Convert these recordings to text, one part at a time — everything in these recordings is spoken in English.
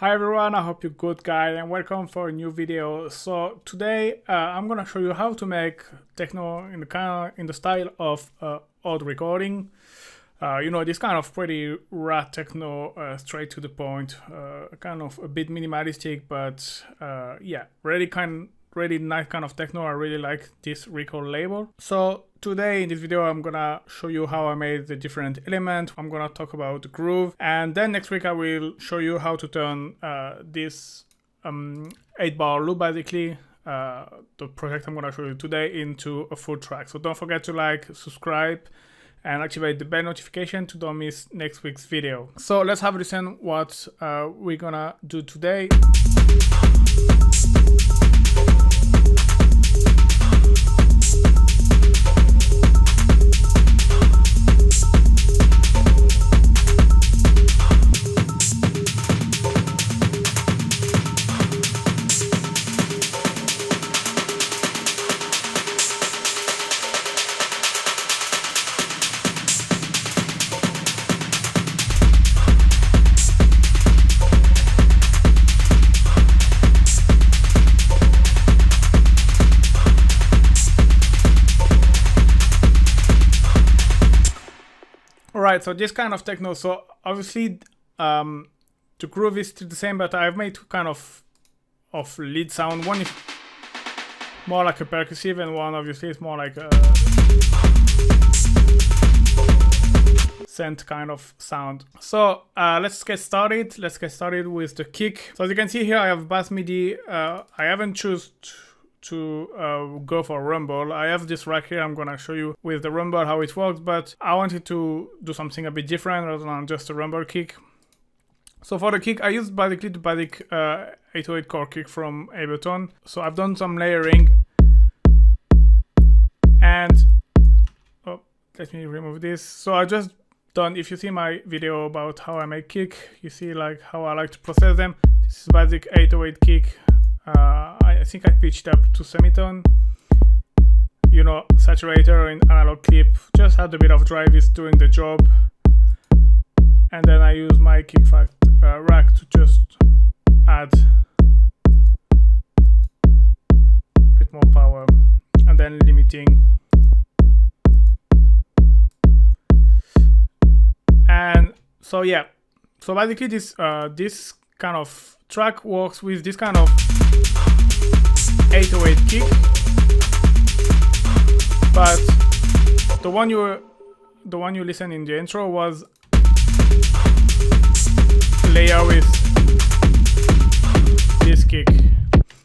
Hi everyone, I hope you're good guys and welcome for a new video. So today I'm gonna show you how to make techno in the style of odd recording. You know, this kind of pretty raw techno, straight to the point, kind of a bit minimalistic, but yeah, really nice kind of techno. I really like this record label. So today in this video I'm gonna show you how I made the different elements. I'm gonna talk about the groove, and then next week I will show you how to turn this 8-bar loop, basically the project I'm gonna show you today, into a full track. So don't forget to like, subscribe and activate the bell notification to don't miss next week's video. So let's have a listen what we're gonna do today. Alright, so this kind of techno, so obviously the groove is still the same, but I've made two kind of lead sound. One is more like a percussive and one obviously is more like a synth kind of sound. So let's get started. Let's get started with the kick. So as you can see here I have bass MIDI. I haven't chosen to go for rumble. I have this rack here. I'm gonna show you with the rumble how it works, but I wanted to do something a bit different rather than just a rumble kick. So for the kick I used basically the basic 808 core kick from Ableton. So I've done some layering, and let me remove this. So I just done, if you see my video about how I make kick, you see like how I like to process them. This is basic 808 kick. I think I pitched up to semitone, you know, saturator in analog clip, just had a bit of drive is doing the job, and then I use my kick fact rack to just add a bit more power, and then limiting. And so yeah, so basically this this kind of track works with this kind of 808 kick, but the one you listen in the intro was layer with this kick.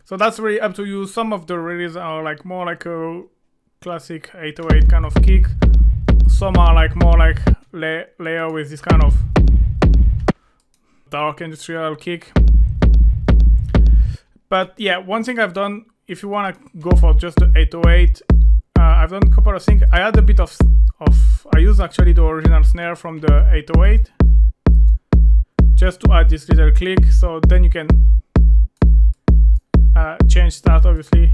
So that's really up to you. Some of the releases are like more like a classic 808 kind of kick. Some are like more like layer with this kind of dark industrial kick. But yeah, one thing I've done, if you want to go for just the 808, I've done a couple of things. I had a bit of I used actually the original snare from the 808 just to add this little click. So then you can change that obviously,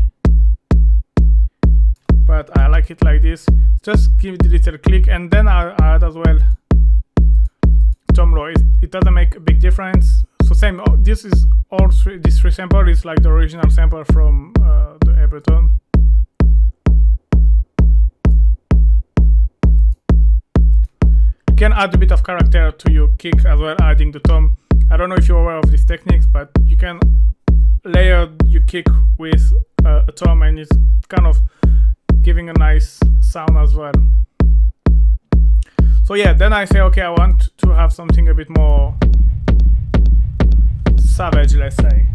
but I like it like this. Just give it a little click, and then I add as well tom low. It doesn't make a big difference. So same, this is all this three sample is like the original sample from the Ableton. You can add a bit of character to your kick as well, adding the tom. I don't know if you're aware of these techniques, but you can layer your kick with a tom, and it's kind of giving a nice sound as well. So yeah, then I say, okay, I want to have something a bit more savage, let's say,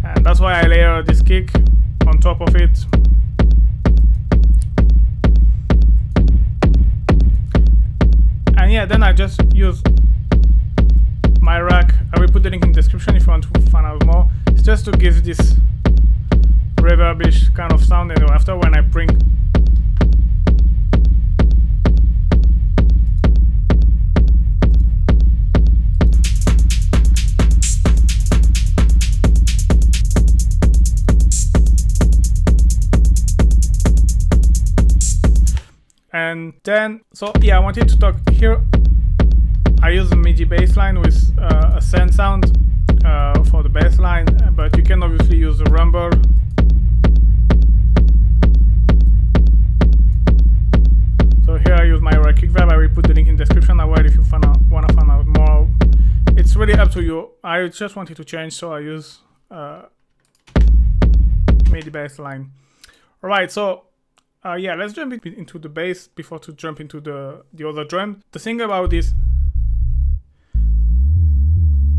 and that's why I layer this kick on top of it. And yeah, then I just use my rack. I will put the link in the description if you want to find out more. It's just to give this reverbish kind of sound, and after when I bring and then, so yeah, I wanted to talk here. I use a MIDI bassline with a synth sound. for the bass line, but you can obviously use the rumble. So here I use my kick valve. I will put the link in the description as well if you want to find out more. It's really up to you. I just wanted to change, so I use MIDI bass line. Alright, so yeah, let's jump into the bass before to jump into the other drum. The thing about this,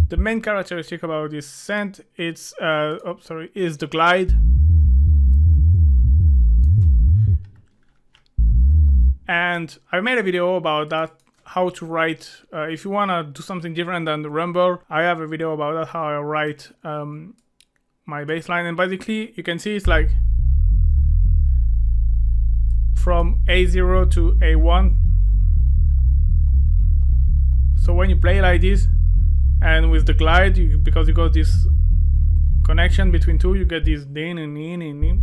the main characteristic about this synth, is the glide. And I made a video about that, how to write, if you want to do something different than the rumble, I have a video about that, how I write my bass line. And basically you can see it's like from A0 to A1. So when you play like this, and with the glide, because you got this connection between two, you get this din and in and in.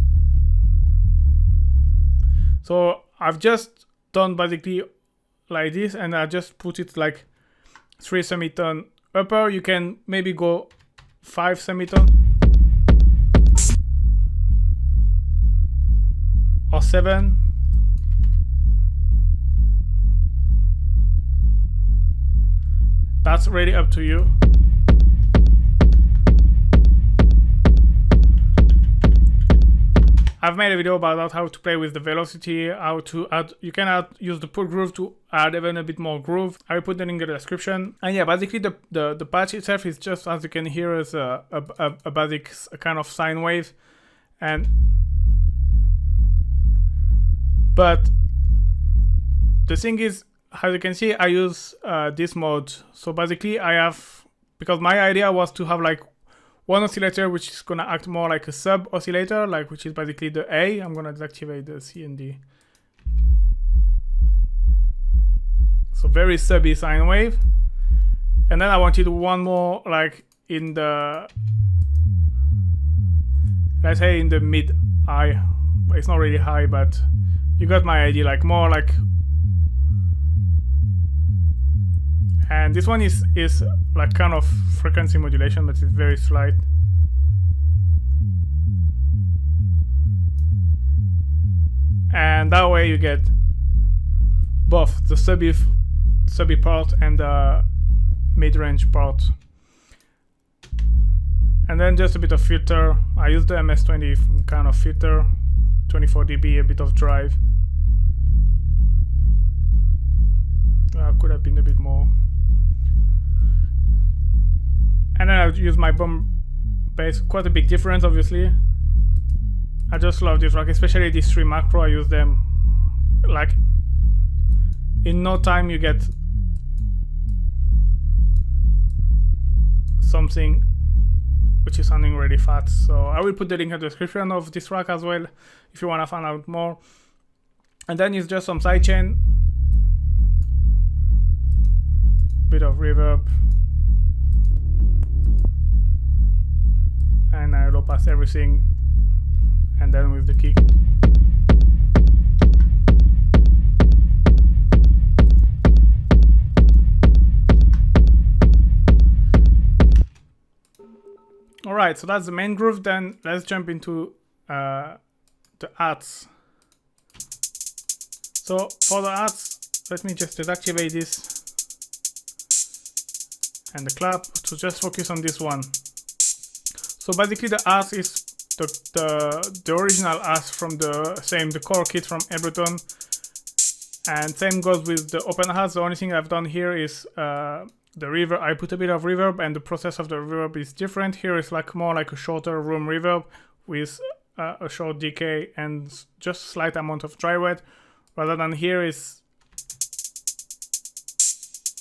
So I've just done basically like this, and I just put it like 3 semitone upper. You can maybe go 5 semitone or 7. That's really up to you. I've made a video about how to play with the velocity, how to add, you can use the pull groove to add even a bit more groove. I will put the link in the description. And yeah, basically the patch itself is just, as you can hear, is a basic kind of sine wave. But the thing is, as you can see, I use this mode. So basically I have, because my idea was to have like one oscillator which is gonna act more like a sub oscillator, like which is basically the A. I'm gonna deactivate the C and D. So very subby sine wave. And then I wanted one more like in the, let's say in the mid high. It's not really high, but you got my idea, like more like. And this one is like kind of frequency modulation, but it's very slight. And that way you get both the subby part and the mid-range part. And then just a bit of filter. I use the MS-20 kind of filter, 24 dB, a bit of drive. Could have been a bit more. And then I use my bomb bass, quite a big difference obviously. I just love this track, especially these 3 macro. I use them like in no time. You get something which is sounding really fast. So I will put the link in the description of this track as well if you want to find out more. And then it's just some sidechain, bit of reverb, and I low pass everything, and then with the kick. Alright, so that's the main groove. Then let's jump into the adds. So for the adds, let me just deactivate this and the clap to just focus on this one. So basically the ass is the original ass from the core kit from Ableton, and same goes with the open hats. The only thing I've done here is the reverb. I put a bit of reverb, and the process of the reverb is different. Here it's like more like a shorter room reverb with a short decay and just slight amount of dry wet, rather than here is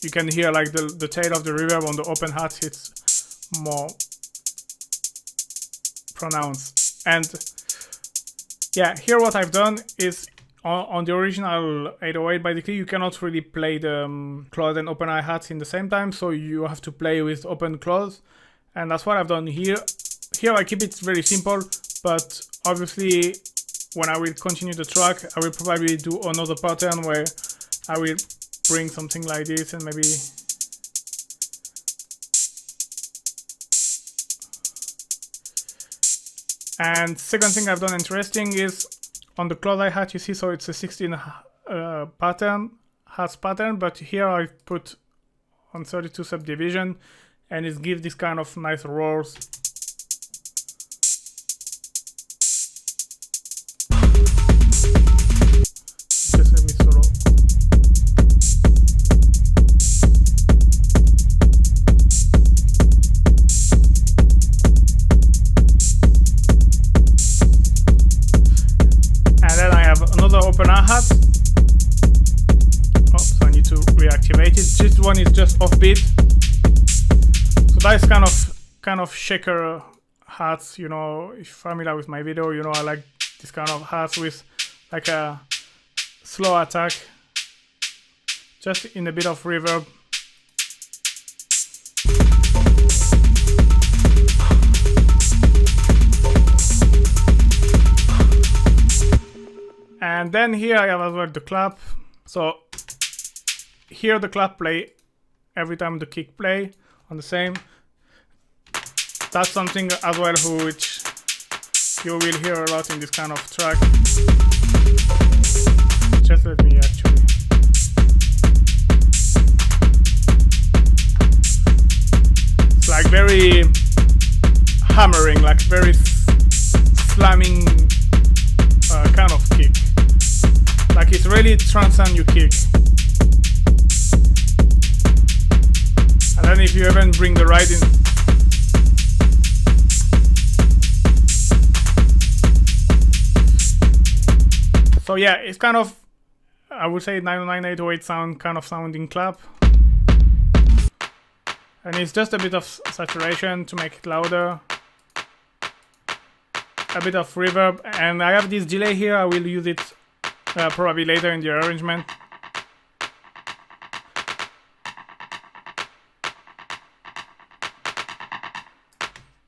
you can hear like the tail of the reverb on the open hats. It's more pronounced. And yeah, here what I've done is on the original 808, basically you cannot really play the close and open hi-hats in the same time, so you have to play with open close, and that's what I've done here. Here I keep it very simple, but obviously when I will continue the track, I will probably do another pattern where I will bring something like this and maybe And second thing I've done interesting is on the close hi-hat, you see, so it's a 16 pattern, Hertz pattern, but here I put on 32 subdivision, and it gives this kind of nice roars. Just let me solo. And then I have another open hi-hat. Oh, so I need to reactivate it. This one is just offbeat. So that is kind of shaker hats, you know, if you're familiar with my video, you know I like this kind of hats with like a slow attack, just in a bit of reverb. And then here I have as well the clap. So here the clap play every time the kick play on the same. That's something as well which you will hear a lot in this kind of track. Just let me actually. It's like very hammering, like very slamming kind of kick. Like it really transcends your kick. And then if you even bring the ride in. So yeah, it's kind of, I would say 909-808 sound, kind of sounding clap. And it's just a bit of saturation to make it louder. A bit of reverb, and I have this delay here. I will use it probably later in the arrangement.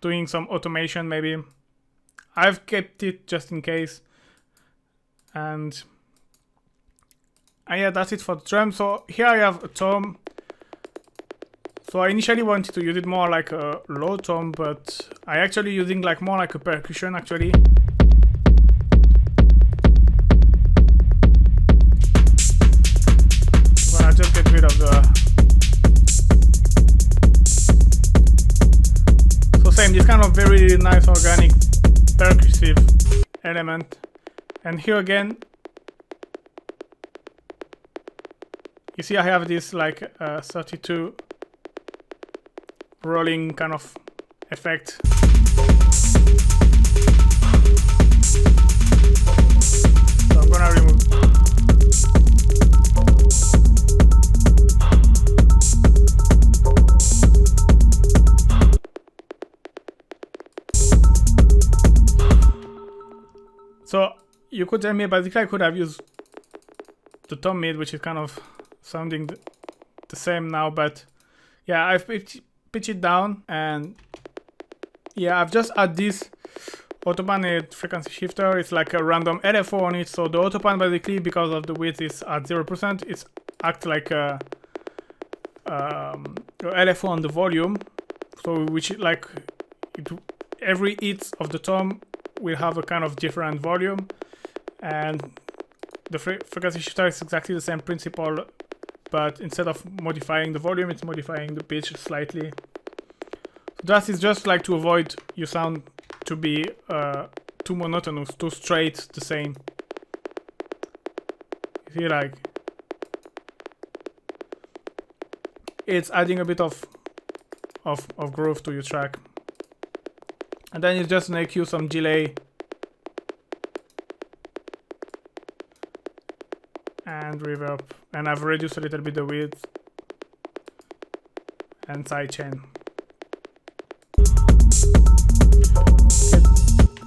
Doing some automation maybe. I've kept it just in case. And yeah, that's it for the drum. So here I have a tom. So I initially wanted to use it more like a low tom, but I actually using like more like a percussion actually. I'm gonna just get rid of the. So same, this kind of very nice organic percussive element. And here again, you see I have this like 32 rolling kind of effect. So I'm gonna remove. So you could tell me, basically I could have used the tom mid, which is kind of sounding the same now, but yeah, I've pitched it down, and yeah, I've just added this autopan frequency shifter. It's like a random LFO on it, so the autopan basically, because of the width is at 0%, it's act like a LFO on the volume, so which like every hit of the tom will have a kind of different volume. And the frequency shifter is exactly the same principle, but instead of modifying the volume, it's modifying the pitch slightly. So that is just like to avoid your sound to be too monotonous, too straight, the same. You see, like it's adding a bit of groove to your track, and then it just make you some delay. And reverb, and I've reduced a little bit the width and sidechain.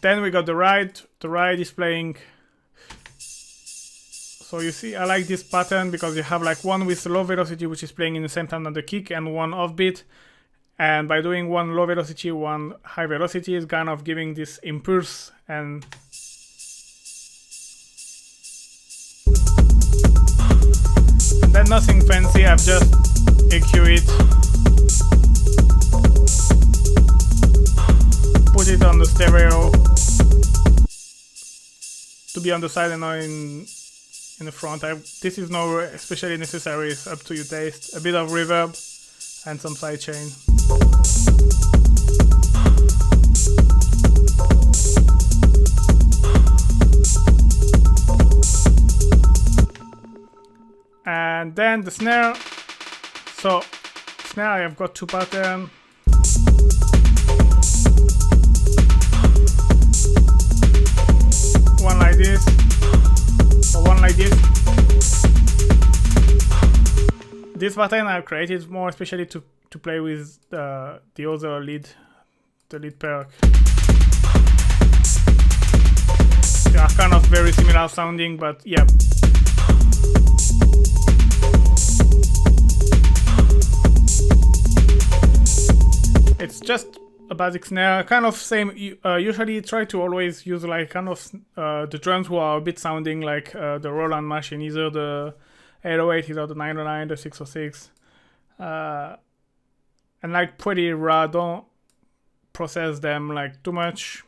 Then we got the ride. The ride is playing. So you see, I like this pattern because you have like one with low velocity, which is playing in the same time as the kick, and one offbeat. And by doing one low velocity, one high velocity, is kind of giving this impulse. And then nothing fancy, I've just EQ it, put it on the stereo, to be on the side and not in the front. This is not especially necessary, it's up to your taste. A bit of reverb and some sidechain. And then the snare. So snare, I have got two patterns. One like this, or one like this. This pattern I created more especially to play with the other lead, the lead perc. They are kind of very similar sounding, but yeah. It's just a basic snare, kind of same. Usually try to always use like kind of the drums who are a bit sounding like the Roland machine, either the 808, either the 909, the 606, and like pretty raw. Don't process them like too much.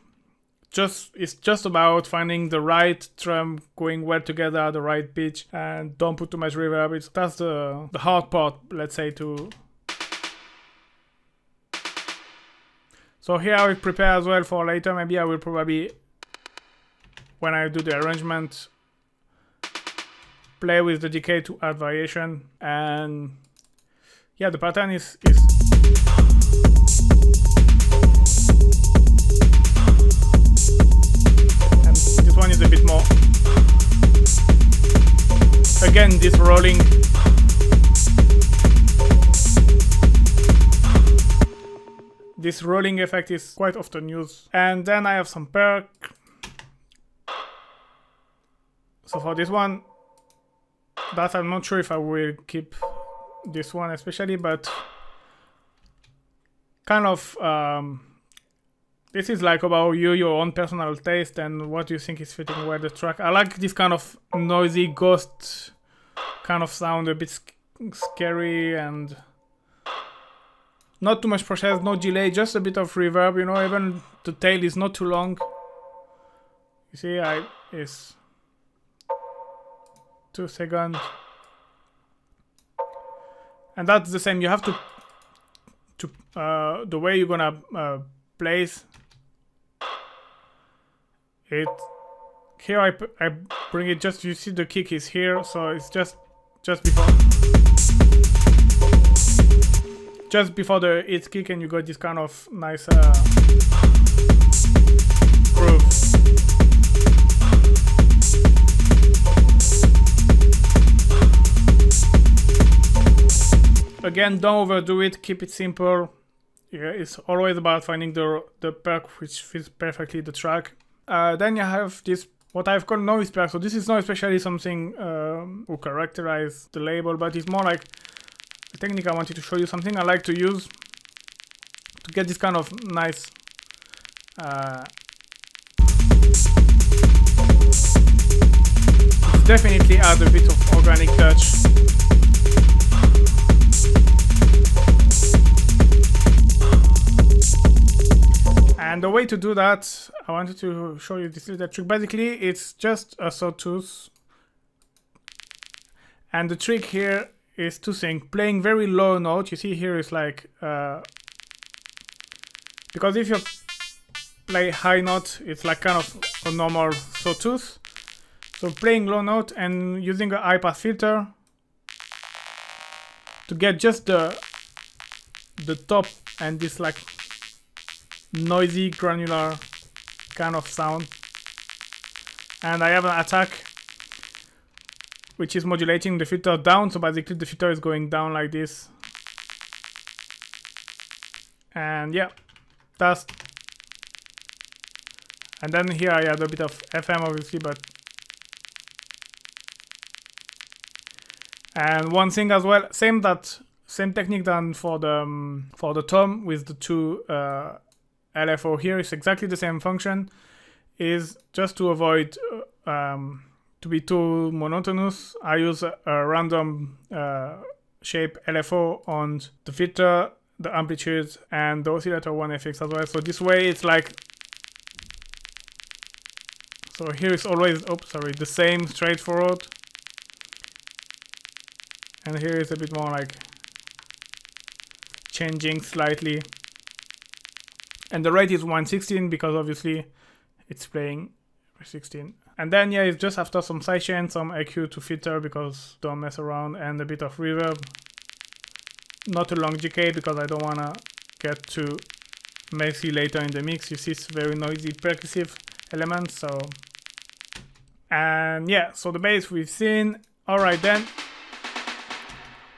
It's just about finding the right drum going well together, the right pitch, and don't put too much reverb. That's the hard part, let's say, to. So here I will prepare as well for later. Maybe I will probably, when I do the arrangement, play with the decay to add variation. And yeah, the pattern is and this one is a bit more. Again, this rolling. This rolling effect is quite often used. And then I have some perc. So for this one, that I'm not sure if I will keep this one especially, but kind of this is like about you, your own personal taste and what you think is fitting well the track. I like this kind of noisy ghost kind of sound, a bit scary and not too much process, no delay, just a bit of reverb, you know, even the tail is not too long. You see, it's 2 seconds. And that's the same, you have to the way you're gonna place it. Here I bring it just, you see the kick is here, so it's just before. Just before the hit kick, and you got this kind of nice groove. Again, don't overdo it, keep it simple. Yeah, it's always about finding the perc which fits perfectly the track. Then you have this, what I've called noise perc. So this is not especially something who characterize the label, but it's more like a technique I wanted to show you, something I like to use to get this kind of nice definitely add a bit of organic touch. And the way to do that, I wanted to show you this little trick. Basically, it's just a sawtooth, and the trick here is two things. Playing very low note, you see here is like because if you play high note, it's like kind of a normal sawtooth. So playing low note and using a high pass filter to get just the top and this like noisy granular kind of sound. And I have an attack which is modulating the filter down, so basically the filter is going down like this. And yeah, that's, and then here I add a bit of FM obviously, but and one thing as well, same technique done for the tom with the two LFO here, is exactly the same function, is just to avoid to be too monotonous. I use a random shape LFO on the filter, the amplitude, and the oscillator 1FX as well. So this way it's like So here is always, the same straightforward. And here is a bit more like changing slightly. And the rate is 116 because obviously it's playing 16. And then yeah, it's just after some sidechain, some EQ to filter because don't mess around, and a bit of reverb. Not a long decay because I don't wanna get too messy later in the mix. You see it's very noisy percussive elements, so. And yeah, so the bass we've seen. Alright then.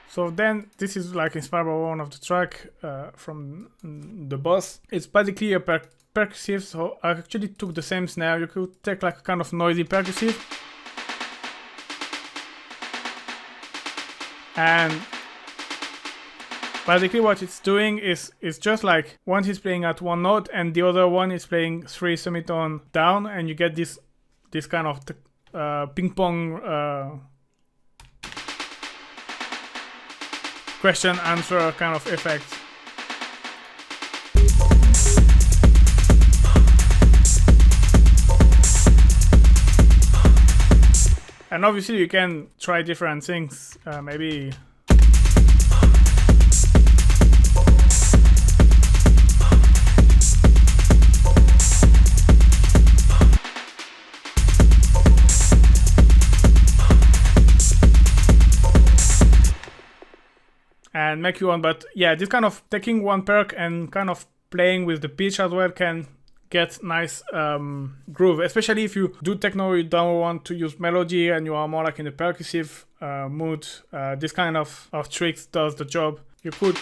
So then this is like inspired by one of the track from the boss. It's basically a percussive, so I actually took the same snare. You could take like a kind of noisy percussive. And basically what it's doing is just like one is playing at one note and the other one is playing 3 semitone down, and you get this kind of ping pong question answer kind of effect. And obviously you can try different things, maybe and make you one. But yeah, this kind of taking one perk and kind of playing with the pitch as well can get nice groove, especially if you do techno, you don't want to use melody and you are more like in the percussive mood. This kind of tricks does the job. You could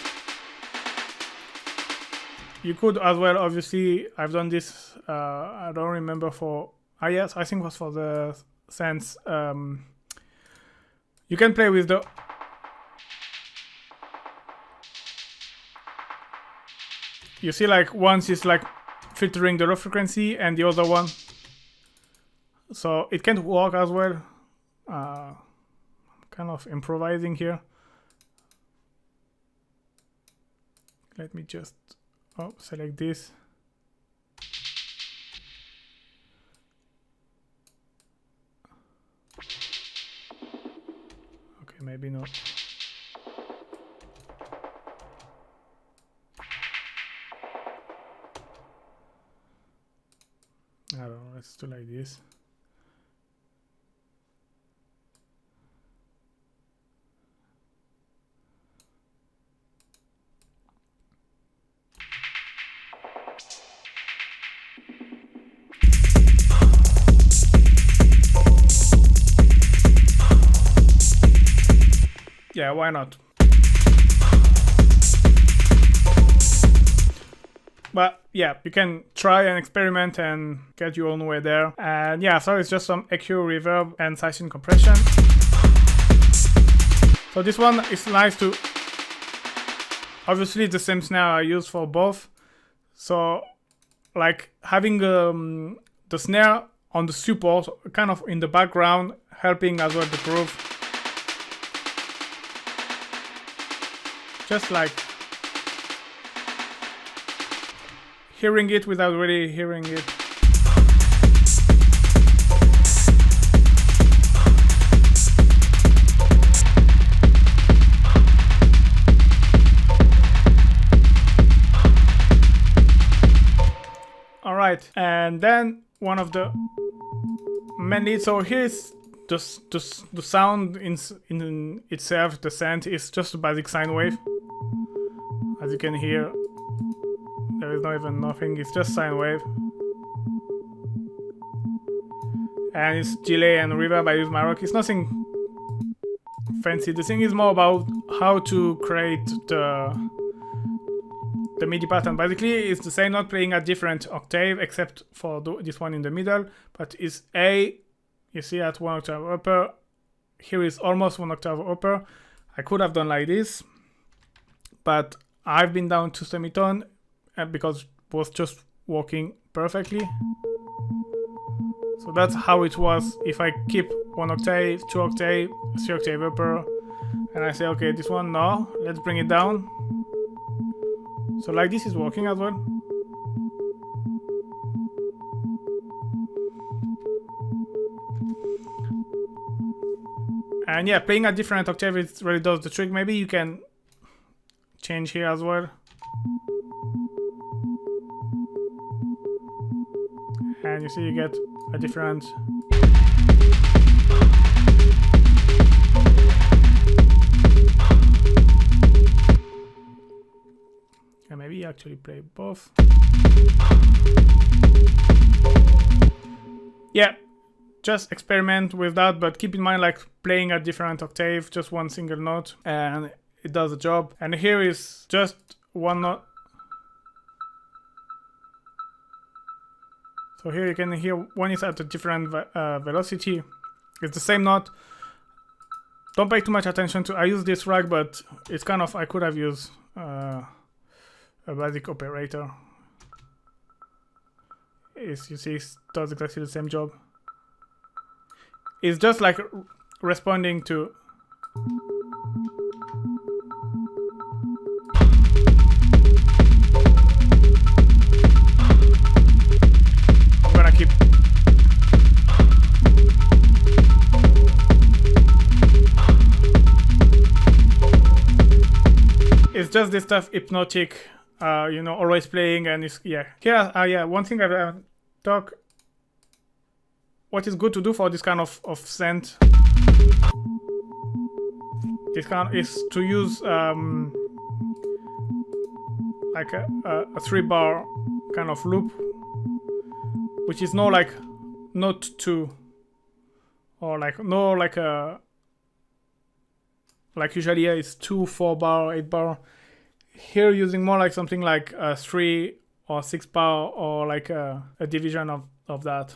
as well, obviously I've done this, I don't remember for, yes, I think it was for the sense. You can play with the you see like once is like filtering the low frequency and the other one, so it can work as well. Kind of improvising here. Let me just select this. Okay, maybe not. I don't know, let's do like this. Yeah, why not? But yeah, you can try and experiment and get your own way there. And yeah, so it's just some EQ, reverb, and sidechain compression. So this one is nice to, obviously the same snare I use for both. So like having the snare on the support, kind of in the background, helping as well the groove. Just like hearing it without really hearing it. All right, and then one of the main leads. So here's the sound in itself. The scent is just a basic sine wave, as you can hear. There is not even nothing, it's just sine wave. And it's delay and reverb, I use my rock. It's nothing fancy. The thing is more about how to create the MIDI pattern. Basically, it's the same, not playing at different octave, except for this one in the middle. But it's A, you see, at 1 octave upper. Here is almost 1 octave upper. I could have done like this, but I've been down to semitone, because it was just working perfectly. So that's how it was. If I keep 1 octave, 2 octave, 3 octave upper, and I say, okay, this one, no, let's bring it down. So like this is working as well. And yeah, playing a different octave, it really does the trick. Maybe you can change here as well. And you see you get a different... And maybe actually play both. Yeah, just experiment with that, but keep in mind like playing a different octave, just one single note, and it does the job. And here is just one note. So here you can hear when it's at a different velocity. It's the same note. Don't pay too much attention to. I use this rag, but it's kind of, I could have used a basic operator. You see, it does exactly the same job. It's just like responding to. I'm gonna keep. It's just this stuff hypnotic, you know, always playing, and it's, yeah. Here, yeah, one thing I've talked. What is good to do for this kind of scent? This kind is to use like a 3-bar kind of loop, which is no like not 2, or like no like a like usually yeah, it's 2, 4-bar, 8-bar. Here using more like something like a 3 or 6-bar, or like a division of that.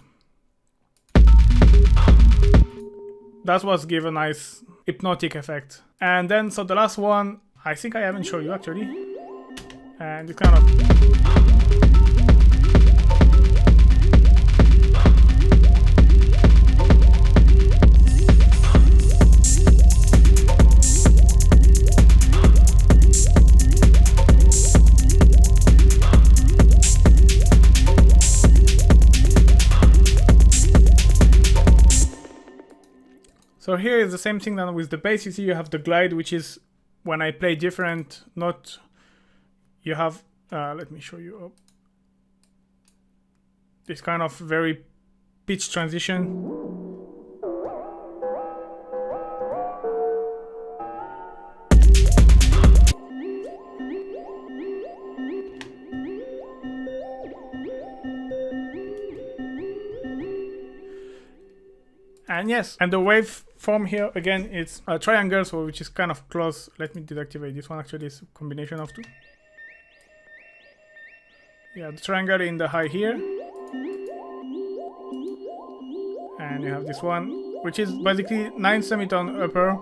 That's what's give a nice hypnotic effect. And then, so the last one, I think I haven't shown you actually. And it's kind of... So here is the same thing than with the bass. You see you have the glide, which is when I play different note, you have, let me show you this kind of very pitch transition. And yes, and the waveform here again, it's a triangle, so which is kind of close. Let me deactivate this one. Actually, it's a combination of two. Yeah, the triangle in the high here, and you have this one, which is basically 9 semitone upper.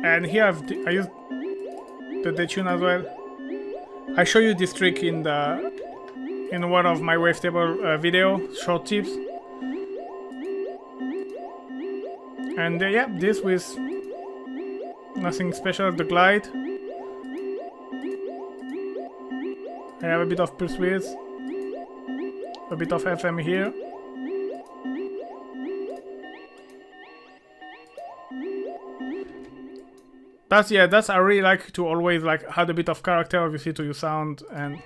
And here I use the detune as well. I show you this trick in one of my wavetable video short tips. And yeah, this with nothing special, the glide. I have a bit of pulse width, a bit of FM here. That's I really like to always like add a bit of character obviously to your sound, and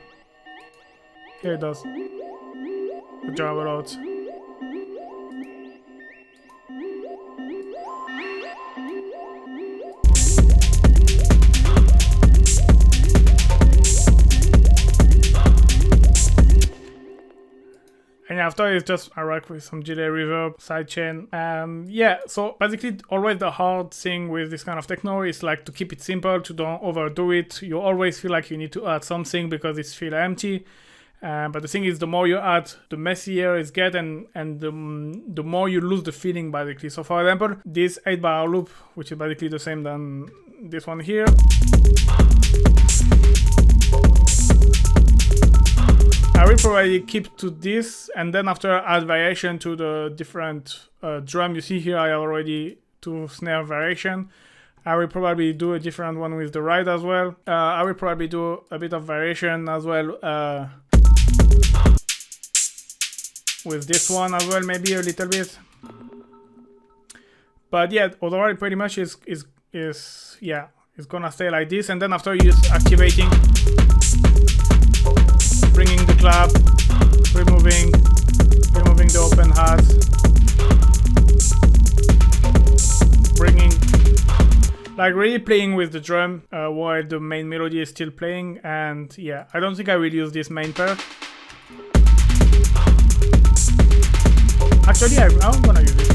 here it does the job a lot. And after it's just I rock with some delay reverb, sidechain. Yeah, so basically always the hard thing with this kind of techno is like to keep it simple, to don't overdo it. You always feel like you need to add something because it's feel empty. But the thing is, the more you add, the messier it gets, and the more you lose the feeling basically. So for example, this 8-bar loop, which is basically the same than this one here. I will probably keep to this, and then after add variation to the different drum. You see here I have already 2 snare variation. I will probably do a different one with the ride as well. I will probably do a bit of variation as well. with this one as well, maybe a little bit. But yeah, overall pretty much is yeah, it's gonna stay like this. And then after you just activating, bringing the clap, removing the open hats, bringing, like really playing with the drum while the main melody is still playing. And yeah, I don't think I will use this main perc. Actually, I'm gonna use it.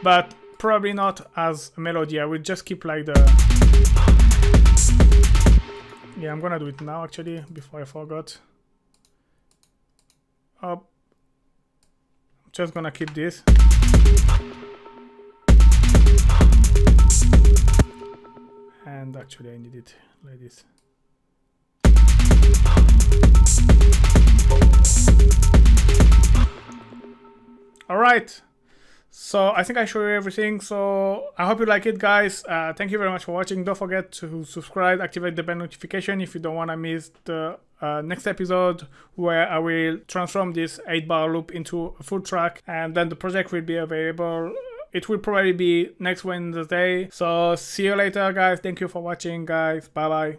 But probably not as a melody. I will just keep like the... Yeah, I'm gonna do it now actually, before I forgot. I'm just gonna keep this. And actually I need it like this. Alright. So I think I showed you everything, so I hope you like it, guys. Thank you very much for watching. Don't forget to subscribe, activate the bell notification if you don't want to miss the next episode, where I will transform this 8-bar loop into a full track, and then the project will be available. It will probably be next Wednesday. So see you later, guys. Thank you for watching, guys. Bye bye.